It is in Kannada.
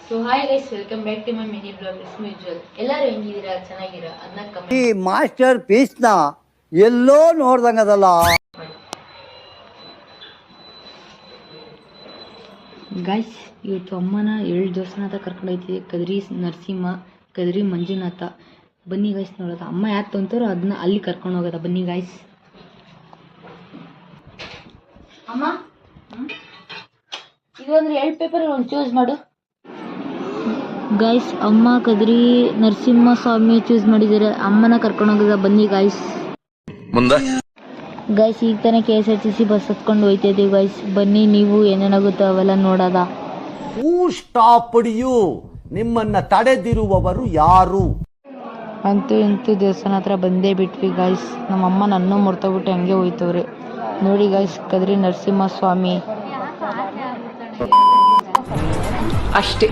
So hi guys, welcome back to my mini blog. Usual ಎಲ್ಲರೂ ಹೆಂಗಿದ್ದೀರಾ? ಚೆನ್ನಾಗಿರಾ? ಅದನ್ನ ಈ ಕಮೆಂಟ್ ಮಾಸ್ಟರ್ ಪೀಸ್ನ ಎಲ್ಲೋ ನೋಡ್ದಂಗದಲ್ಲ. ಗೈಸ್, ಇವತ್ತು ಅಮ್ಮನ 7 ದೇವಸ್ಥಾನ ಕರ್ಕೊಂಡು ಹೋಗ್ತಿದ್ದೆ. ಕದ್ರಿ ನರಸಿಂಹ, ಕದ್ರಿ ಮಂಜುನಾಥ. ಬನ್ನಿ ಗೈಸ್ ನೋಡೋದ. ಅಮ್ಮ ಯಾಕೆ ತೊಂತಾರೋ ಅದನ್ನ ಅಲ್ಲಿ ಕರ್ಕೊಂಡು ಹೋಗೋದ. ಬನ್ನಿ ಗೈಸ್. ಅಮ್ಮ, ಇದು ಒಂದು 2 ಪೇಪರ್ ಒಂದು ಚೂಸ್ ಮಾಡು ಗೈಸ್. ಅಮ್ಮ ಕದ್ರಿ ನರಸಿಂಹ ಸ್ವಾಮಿ ಚೂಸ್ ಮಾಡಿದ್ದಾರೆ. ಅಮ್ಮನ ಕರ್ಕೊಂಡು ಹೋಗೋದ. ಬನ್ನಿ ಗೈಸ್. ಗೈಸ್, ಈಗ ತಾನೇ KSRTC ಬಸ್ ಹತ್ಕೊಂಡು ಹೋಯ್ತಾ ಇದೀವಿ ಗೈಸ್. ಬನ್ನಿ, ನೀವು ಏನೇನಾಗುತ್ತೋ ಅವೆಲ್ಲ ನೋಡೋದ. ಹೂ ಸ್ಟಾಪ್ಡ್ ಯು? ನಿಮ್ಮನ್ನ ತಡೆದಿರುವವರು ಯಾರು? ಅಂತೂ ಇಂತೂ ದೇವಸ್ಥಾನ ಹತ್ರ ಬಂದೇ ಬಿಟ್ವಿ ಗೈಸ್. ನಮ್ಮಮ್ಮ ನನ್ನ ಮರ್ತೋಗ್ಬಿಟ್ಟು ಹಂಗೆ ಹೋಯ್ತವ್ರೆ. ನೋಡಿ ಗೈಸ್, ಕದ್ರಿ ನರಸಿಂಹ ಸ್ವಾಮಿ ಅಷ್ಟೇ.